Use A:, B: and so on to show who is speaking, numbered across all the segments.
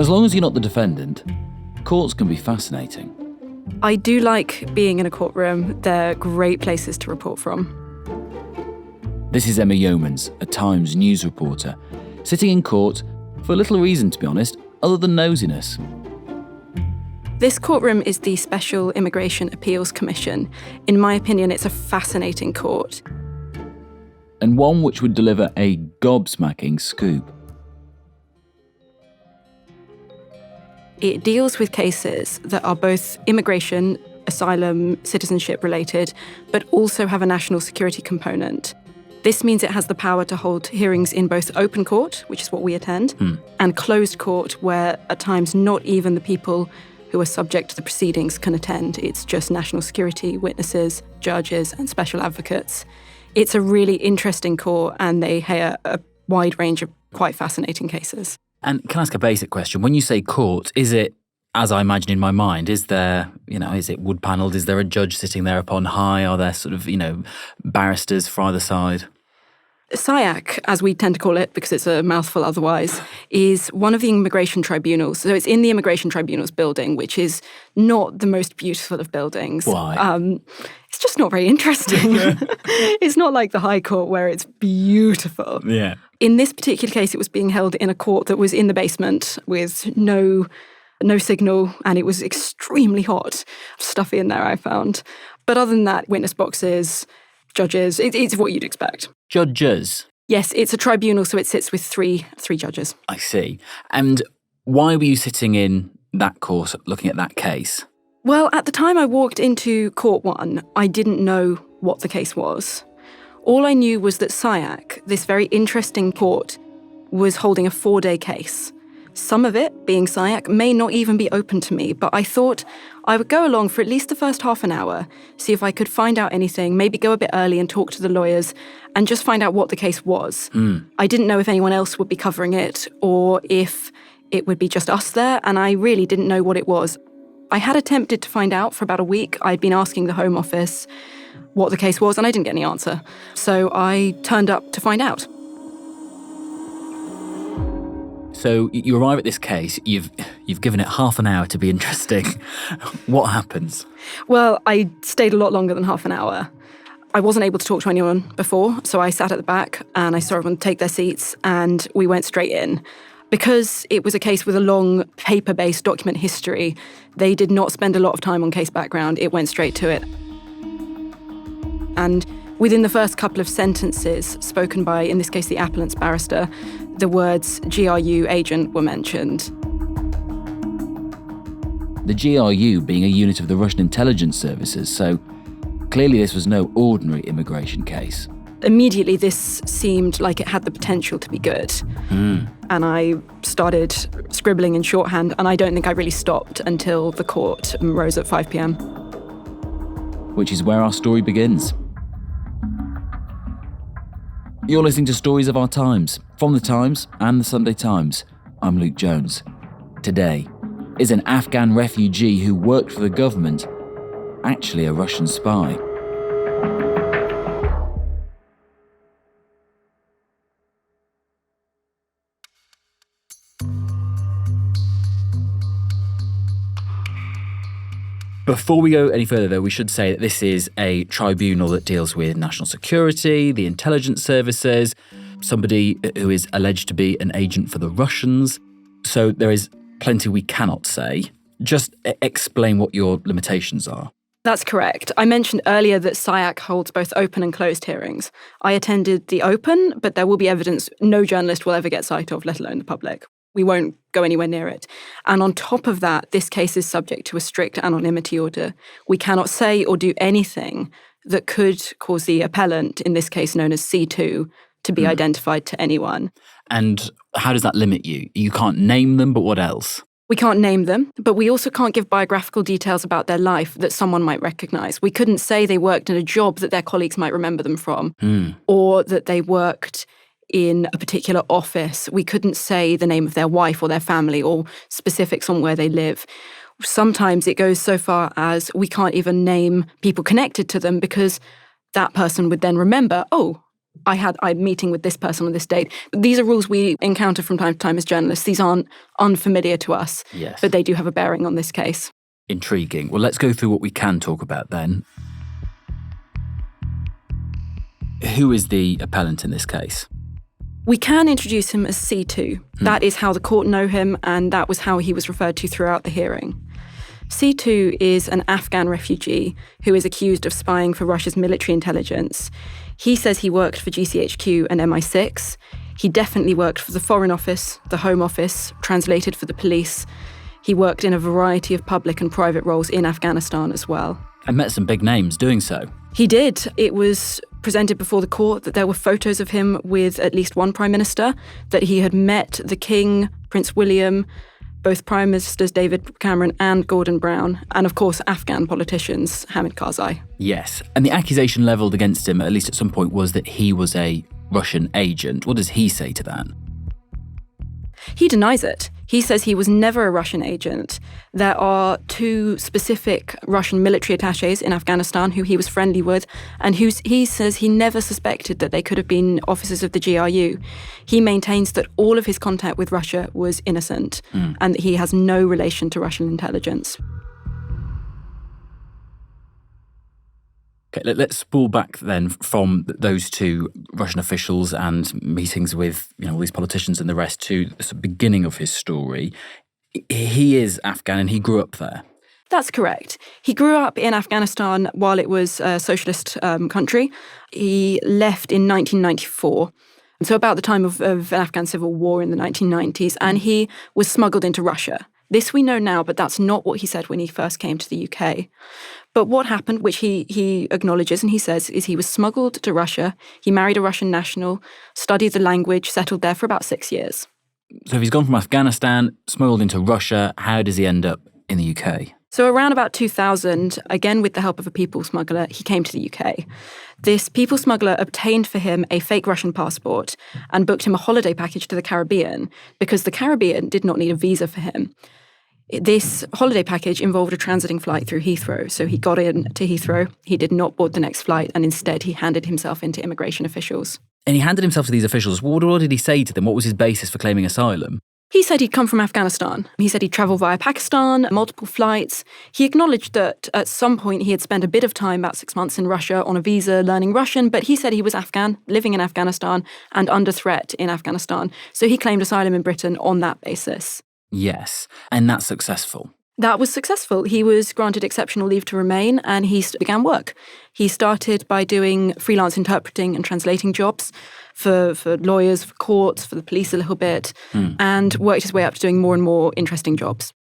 A: As long as you're not the defendant, courts can be fascinating.
B: I do like being in a courtroom. They're great places to report from.
A: This is Emma Yeomans, a Times news reporter, sitting in court for little reason, to be honest, other than nosiness.
B: This courtroom is the Special Immigration Appeals Commission. In my opinion, it's a fascinating court.
A: And one which would deliver a gobsmacking scoop.
B: It deals with cases that are both immigration, asylum, citizenship related, but also have a national security component. This means it has the power to hold hearings in both open court, which is what we attend, and closed court, where at times not even the people who are subject to the proceedings can attend. It's just national security, witnesses, judges, and special advocates. It's a really interesting court, and they hear a wide range of quite fascinating cases.
A: And can I ask a basic question? When you say court, is it, as I imagine in my mind, is there, is it wood-panelled? Is there a judge sitting there upon high? Are there sort of, barristers for either side?
B: SIAC, as we tend to call it, because it's a mouthful otherwise, is one of the immigration tribunals. So it's in the Immigration Tribunals building, which is not the most beautiful of buildings.
A: Why?
B: It's just not very interesting. It's not like the High Court where it's beautiful.
A: Yeah.
B: In this particular case, it was being held in a court that was in the basement with no signal, and it was extremely hot. Stuffy in there, I found. But other than that, witness boxes, judges, it's what you'd expect.
A: Judges?
B: Yes, it's a tribunal, so it sits with three judges.
A: I see. And why were you sitting in that court looking at that case?
B: Well, at the time I walked into Court 1, I didn't know what the case was. All I knew was that SIAC, this very interesting court, was holding a 4-day case. Some of it, being SIAC, may not even be open to me, but I thought I would go along for at least the first half an hour, see if I could find out anything, maybe go a bit early and talk to the lawyers, and just find out what the case was. I didn't know if anyone else would be covering it, or if it would be just us there, and I really didn't know what it was. I had attempted to find out for about a week. I'd been asking the Home Office what the case was, and I didn't get any answer. So I turned up to find out.
A: So you arrive at this case, you've given it half an hour to be interesting. What happens?
B: Well, I stayed a lot longer than half an hour. I wasn't able to talk to anyone before, so I sat at the back and I saw everyone take their seats and we went straight in. Because it was a case with a long paper-based document history, they did not spend a lot of time on case background. It went straight to it. And within the first couple of sentences spoken by, in this case, the appellant's barrister, the words GRU agent were mentioned.
A: The GRU being a unit of the Russian intelligence services, so clearly this was no ordinary immigration case.
B: Immediately, this seemed like it had the potential to be good. And I started scribbling in shorthand, and I don't think I really stopped until the court rose at 5 p.m.
A: Which is where our story begins. You're listening to Stories of Our Times, from The Times and The Sunday Times. I'm Luke Jones. Today, is an Afghan refugee who worked for the government actually a Russian spy? Before we go any further, though, we should say that this is a tribunal that deals with national security, the intelligence services, somebody who is alleged to be an agent for the Russians. So there is plenty we cannot say. Just explain what your limitations are.
B: That's correct. I mentioned earlier that SIAC holds both open and closed hearings. I attended the open, but there will be evidence no journalist will ever get sight of, let alone the public. We won't go anywhere near it. And on top of that, this case is subject to a strict anonymity order. We cannot say or do anything that could cause the appellant, in this case known as C2, to be identified to anyone.
A: And how does that limit you? You can't name them, but what else?
B: We can't name them, but we also can't give biographical details about their life that someone might recognise. We couldn't say they worked in a job that their colleagues might remember them from, or that they worked in a particular office. We couldn't say the name of their wife or their family or specifics on where they live. Sometimes it goes so far as we can't even name people connected to them because that person would then remember, oh, I'm meeting with this person on this date. These are rules we encounter from time to time as journalists. These aren't unfamiliar to us,
A: Yes.
B: but they do have a bearing on this case.
A: Intriguing. Well, let's go through what we can talk about then. Who is the appellant in this case?
B: We can introduce him as C2. That is how the court know him, and that was how he was referred to throughout the hearing. C2 is an Afghan refugee who is accused of spying for Russia's military intelligence. He says he worked for GCHQ and MI6. He definitely worked for the Foreign Office, the Home Office, translated for the police. He worked in a variety of public and private roles in Afghanistan as well.
A: And met some big names doing so.
B: He did. It was presented before the court that there were photos of him with at least one prime minister, that he had met the King, Prince William, both Prime Ministers David Cameron and Gordon Brown, and of course Afghan politicians Hamid Karzai.
A: Yes, and the accusation levelled against him, at least at some point, was that he was a Russian agent. What does he say to that?
B: He denies it. He says he was never a Russian agent. There are 2 specific Russian military attachés in Afghanistan who he was friendly with, and he says he never suspected that they could have been officers of the GRU. He maintains that all of his contact with Russia was innocent and that he has no relation to Russian intelligence.
A: Okay, let's spool back then from those 2 Russian officials and meetings with all these politicians and the rest to the beginning of his story. He is Afghan and he grew up there.
B: That's correct. He grew up in Afghanistan while it was a socialist country. He left in 1994, so about the time of an Afghan civil war in the 1990s, and he was smuggled into Russia. This we know now, but that's not what he said when he first came to the UK. But what happened, which he acknowledges and he says, is he was smuggled to Russia. He married a Russian national, studied the language, settled there for about 6 years.
A: So if he's gone from Afghanistan, smuggled into Russia, how does he end up in the UK?
B: So around about 2000, again with the help of a people smuggler, he came to the UK. This people smuggler obtained for him a fake Russian passport and booked him a holiday package to the Caribbean because the Caribbean did not need a visa for him. This holiday package involved a transiting flight through Heathrow. So he got in to Heathrow, he did not board the next flight, and instead he handed himself into immigration officials.
A: And he handed himself to these officials. What did he say to them? What was his basis for claiming asylum?
B: He said he'd come from Afghanistan. He said he'd travelled via Pakistan, multiple flights. He acknowledged that at some point he had spent a bit of time, about 6 months in Russia on a visa learning Russian, but he said he was Afghan, living in Afghanistan and under threat in Afghanistan. So he claimed asylum in Britain on that basis.
A: Yes, and that's successful.
B: That was successful. He was granted exceptional leave to remain and he began work. He started by doing freelance interpreting and translating jobs for lawyers, for courts, for the police a little bit, and worked his way up to doing more and more interesting jobs.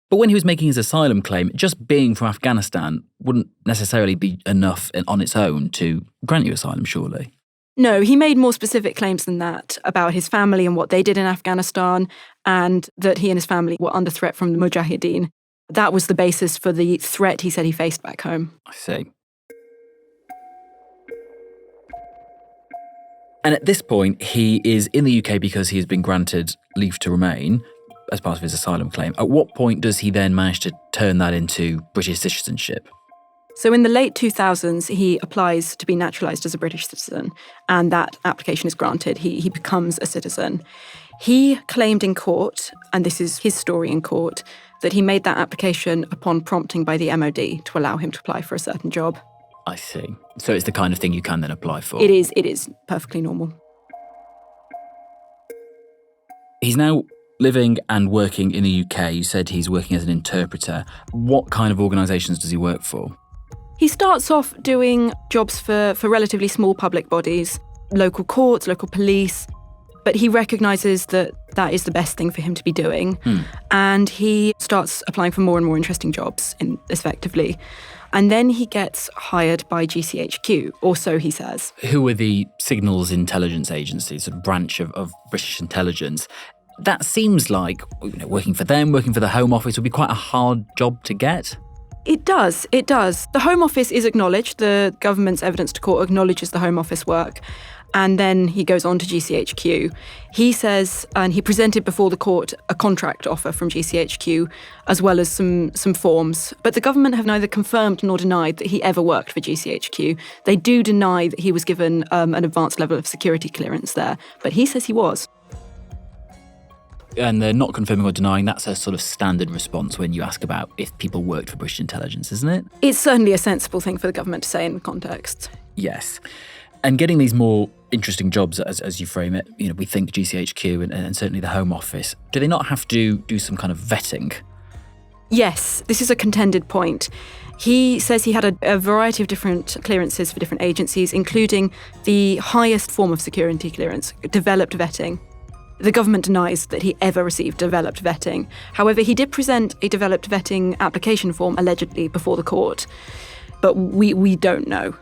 A: But when he was making his asylum claim, just being from Afghanistan wouldn't necessarily be enough on its own to grant you asylum, surely?
B: No, he made more specific claims than that about his family and what they did in Afghanistan, and that he and his family were under threat from the Mujahideen. That was the basis for the threat he said he faced back home.
A: I see. And at this point, he is in the UK because he has been granted leave to remain as part of his asylum claim. At what point does he then manage to turn that into British citizenship?
B: So in the late 2000s, he applies to be naturalised as a British citizen, and that application is granted. He becomes a citizen. He claimed in court, and this is his story in court, that he made that application upon prompting by the MOD to allow him to apply for a certain job.
A: I see. So it's the kind of thing you can then apply for?
B: It is perfectly normal.
A: He's now living and working in the UK. You said he's working as an interpreter. What kind of organisations does he work for?
B: He starts off doing jobs for relatively small public bodies, local courts, local police, but he recognises that that is the best thing for him to be doing. And he starts applying for more and more interesting jobs, effectively. And then he gets hired by GCHQ, or so he says.
A: Who are the signals intelligence agencies, a branch of British intelligence? That seems like working for them, working for the Home Office would be quite a hard job to get.
B: It does. The Home Office is acknowledged. The government's evidence to court acknowledges the Home Office work. And then he goes on to GCHQ. He says, and he presented before the court a contract offer from GCHQ, as well as some forms. But the government have neither confirmed nor denied that he ever worked for GCHQ. They do deny that he was given an advanced level of security clearance there, but he says he was.
A: And they're not confirming or denying. That's a sort of standard response when you ask about if people worked for British intelligence, isn't it?
B: It's certainly a sensible thing for the government to say in the context.
A: Yes. And getting these more interesting jobs, as you frame it, we think GCHQ and certainly the Home Office, do they not have to do some kind of vetting?
B: Yes, this is a contended point. He says he had a variety of different clearances for different agencies, including the highest form of security clearance, developed vetting. The government denies that he ever received developed vetting. However, he did present a developed vetting application form, allegedly, before the court. But we don't know.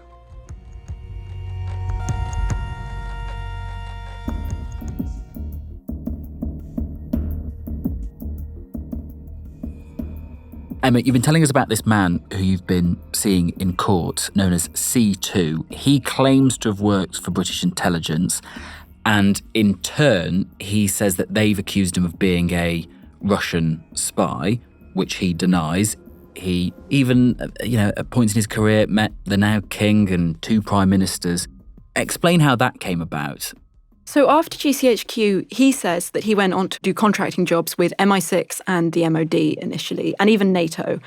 A: Emma, you've been telling us about this man who you've been seeing in court, known as C2. He claims to have worked for British intelligence, and in turn, he says that they've accused him of being a Russian spy, which he denies. He even, at points in his career, met the now king and 2 prime ministers. Explain how that came about.
B: So after GCHQ, he says that he went on to do contracting jobs with MI6 and the MOD initially, and even NATO.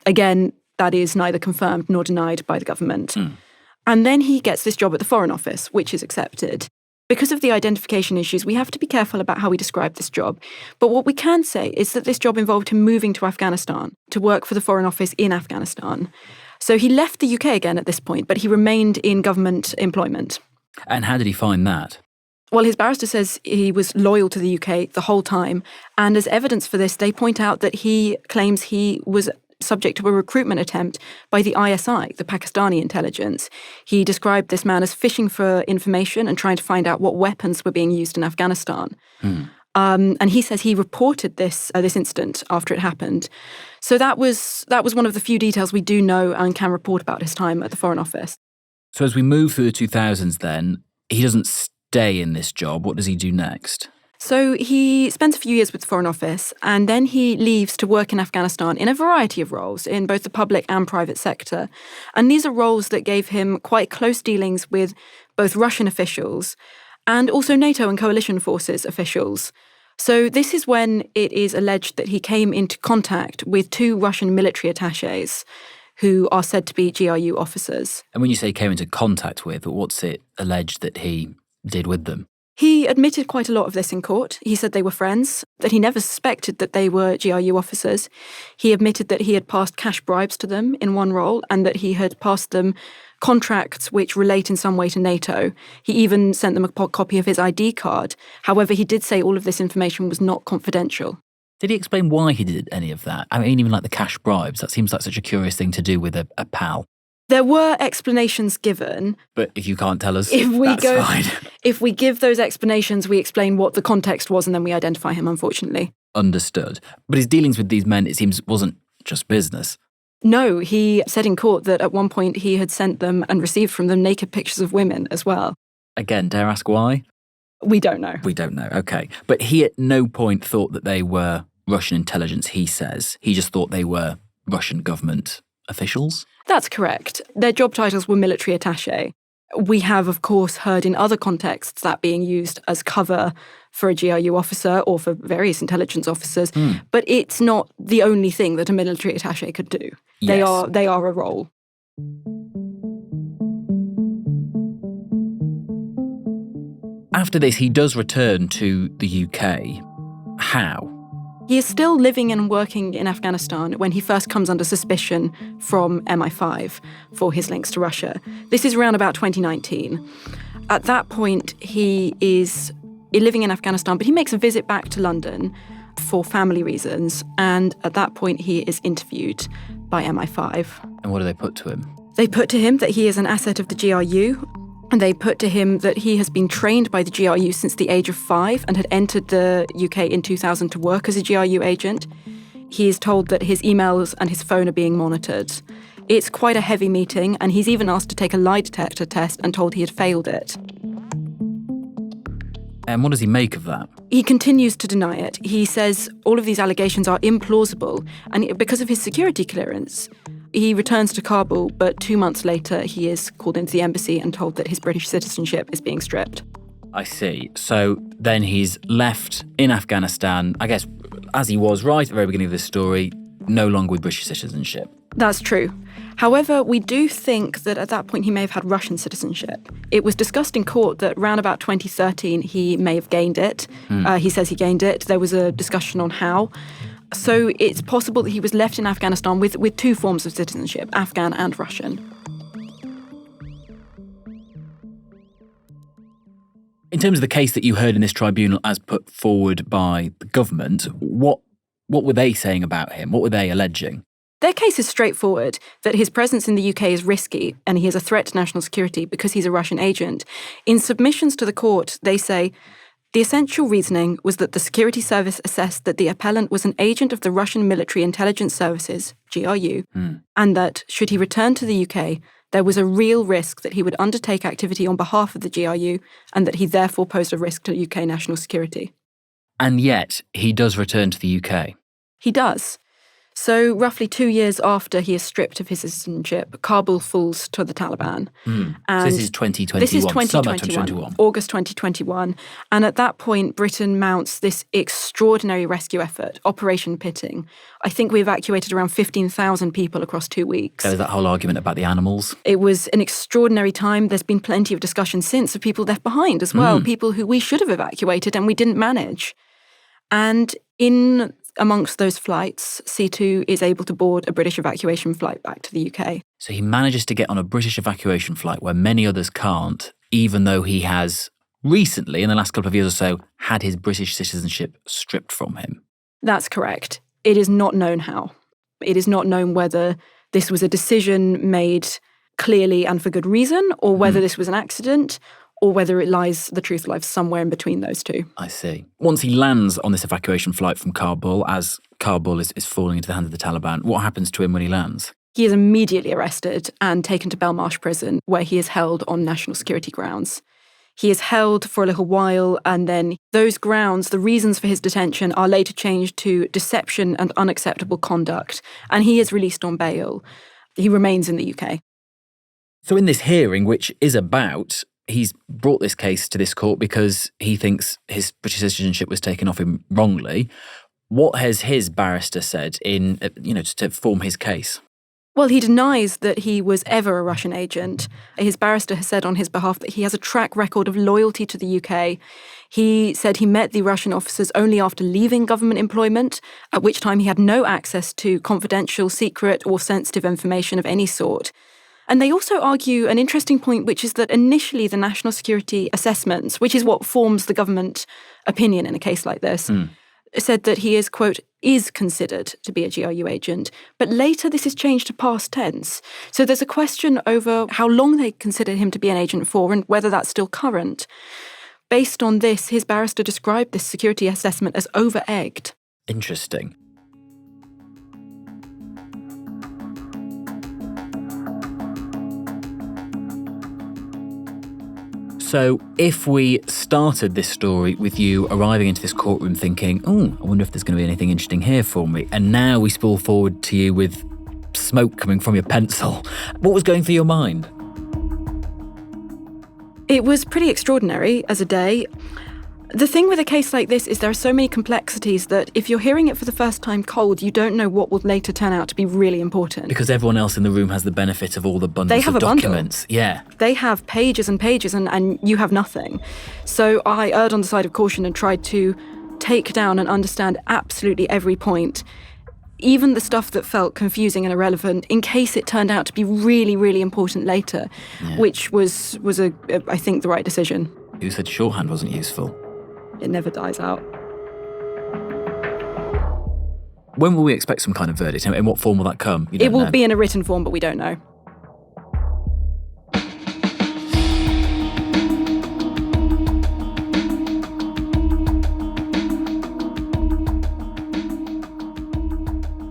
B: Again, that is neither confirmed nor denied by the government. And then he gets this job at the Foreign Office, which is accepted. Because of the identification issues, we have to be careful about how we describe this job. But what we can say is that this job involved him moving to Afghanistan to work for the Foreign Office in Afghanistan. So he left the UK again at this point, but he remained in government employment.
A: And how did he find that?
B: Well, his barrister says he was loyal to the UK the whole time. And as evidence for this, they point out that he claims he was subject to a recruitment attempt by the ISI, the Pakistani intelligence. He described this man as fishing for information and trying to find out what weapons were being used in Afghanistan. And he says he reported this incident after it happened. So that was one of the few details we do know and can report about his time at the Foreign Office.
A: So as we move through the 2000s then, he doesn't stay in this job. What does he do next?
B: So he spends a few years with the Foreign Office, and then he leaves to work in Afghanistan in a variety of roles in both the public and private sector. And these are roles that gave him quite close dealings with both Russian officials and also NATO and coalition forces officials. So this is when it is alleged that he came into contact with 2 Russian military attachés who are said to be GRU officers.
A: And when you say came into contact with, what's it alleged that he did with them?
B: He admitted quite a lot of this in court. He said they were friends, that he never suspected that they were GRU officers. He admitted that he had passed cash bribes to them in one role and that he had passed them contracts which relate in some way to NATO. He even sent them a copy of his ID card. However, he did say all of this information was not confidential.
A: Did he explain why he did any of that? I mean, even like the cash bribes, that seems like such a curious thing to do with a pal.
B: There were explanations given.
A: But if you can't tell us,
B: that's
A: fine.
B: If we give those explanations, we explain what the context was and then we identify him, unfortunately.
A: Understood. But his dealings with these men, it seems, wasn't just business.
B: No, he said in court that at one point he had sent them and received from them naked pictures of women as well.
A: Again, dare I ask why?
B: We don't know.
A: We don't know, okay. But he at no point thought that they were Russian intelligence, he says. He just thought they were Russian government officials?
B: That's correct. Their job titles were military attaché. We have, of course, heard in other contexts that being used as cover for a GRU officer or for various intelligence officers, but it's not the only thing that a military attaché could do.
A: Yes.
B: They are a role.
A: After this, he does return to the UK. How?
B: He is still living and working in Afghanistan when he first comes under suspicion from MI5 for his links to Russia. This is around about 2019. At that point, he is living in Afghanistan, but he makes a visit back to London for family reasons. And at that point, he is interviewed by MI5.
A: And what do they put to him?
B: They put to him that he is an asset of the GRU. And they put to him that he has been trained by the GRU since the age of 5 and had entered the UK in 2000 to work as a GRU agent. He is told that his emails and his phone are being monitored. It's quite a heavy meeting, and he's even asked to take a lie detector test and told he had failed it.
A: And what does he make of that?
B: He continues to deny it. He says all of these allegations are implausible, and because of his security clearance, he returns to Kabul, but 2 months later he is called into the embassy and told that his British citizenship is being stripped.
A: I see. So then he's left in Afghanistan, I guess, as he was right at the very beginning of this story, no longer with British citizenship.
B: That's true. However, we do think that at that point he may have had Russian citizenship. It was discussed in court that around about 2013 he may have gained it. He says he gained it. There was a discussion on how. So it's possible that he was left in Afghanistan with two forms of citizenship, Afghan and Russian.
A: In terms of the case that you heard in this tribunal as put forward by the government, what were they saying about him? What were they alleging?
B: Their case is straightforward, that his presence in the UK is risky and he is a threat to national security because he's a Russian agent. In submissions to the court, they say, the essential reasoning was that the security service assessed that the appellant was an agent of the Russian Military Intelligence Services, GRU, and that, should he return to the UK, there was a real risk that he would undertake activity on behalf of the GRU and that he therefore posed a risk to UK national security.
A: And yet, he does return to the UK.
B: He does. So roughly 2 years after he is stripped of his citizenship, Kabul falls to the Taliban.
A: And so this is 2021,
B: This is
A: summer 2021.
B: August 2021. And at that point, Britain mounts this extraordinary rescue effort, Operation Pitting. I think we evacuated around 15,000 people across 2 weeks.
A: There was that whole argument about the animals.
B: It was an extraordinary time. There's been plenty of discussion since of people left behind as well, people who we should have evacuated and we didn't manage. And in amongst those flights, C2 is able to board a British evacuation flight back to the UK.
A: So he manages to get on a British evacuation flight where many others can't, even though he has recently, in the last couple of years or so, had his British citizenship stripped from him.
B: That's correct. It is not known how. It is not known whether this was a decision made clearly and for good reason, or whether this was an accident, or whether the truth lies somewhere in between those two.
A: I see. Once he lands on this evacuation flight from Kabul, as Kabul is falling into the hands of the Taliban, what happens to him when he lands?
B: He is immediately arrested and taken to Belmarsh prison, where he is held on national security grounds. He is held for a little while, and then those grounds, the reasons for his detention, are later changed to deception and unacceptable conduct, and he is released on bail. He remains in the UK.
A: So in this hearing, which is about... He's brought this case to this court because he thinks his British citizenship was taken off him wrongly. What has his barrister said to form his case?
B: Well, he denies that he was ever a Russian agent. His barrister has said on his behalf that he has a track record of loyalty to the UK. He said he met the Russian officers only after leaving government employment, at which time he had no access to confidential, secret, or sensitive information of any sort. And they also argue an interesting point, which is that initially the national security assessments, which is what forms the government opinion in a case like this, said that he is, quote, is considered to be a GRU agent. But later this is changed to past tense. So there's a question over how long they consider him to be an agent for and whether that's still current. Based on this, his barrister described this security assessment as over-egged.
A: Interesting. So if we started this story with you arriving into this courtroom thinking, I wonder if there's going to be anything interesting here for me, and now we spool forward to you with smoke coming from your pencil, what was going through your mind?
B: It was pretty extraordinary as a day. The thing with a case like this is there are so many complexities that if you're hearing it for the first time cold, you don't know what will later turn out to be really important.
A: Because everyone else in the room has the benefit of all the bundles of documents. Yeah.
B: They have pages and pages and you have nothing. So I erred on the side of caution and tried to take down and understand absolutely every point, even the stuff that felt confusing and irrelevant, in case it turned out to be really, really important later, which was I think, the right decision.
A: Who said shorthand wasn't useful?
B: It never dies out.
A: When will we expect some kind of verdict? In what form will that come?
B: It will be in a written form, but we don't know.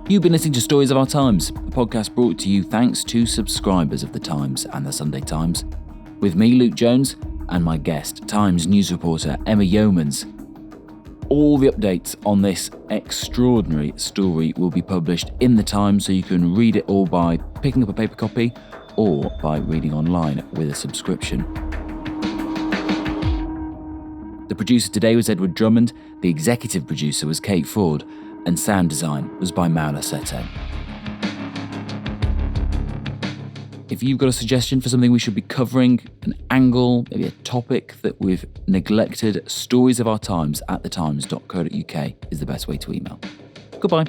A: You've been listening to Stories of Our Times, a podcast brought to you thanks to subscribers of The Times and The Sunday Times. With me, Luke Jones, and my guest, Times news reporter Emma Yeomans. All the updates on this extraordinary story will be published in the Times, so you can read it all by picking up a paper copy or by reading online with a subscription. The producer today was Edward Drummond, the executive producer was Kate Ford, and sound design was by Maula Sete. If you've got a suggestion for something we should be covering, an angle, maybe a topic that we've neglected, storiesofourtimes@thetimes.co.uk is the best way to email. Goodbye.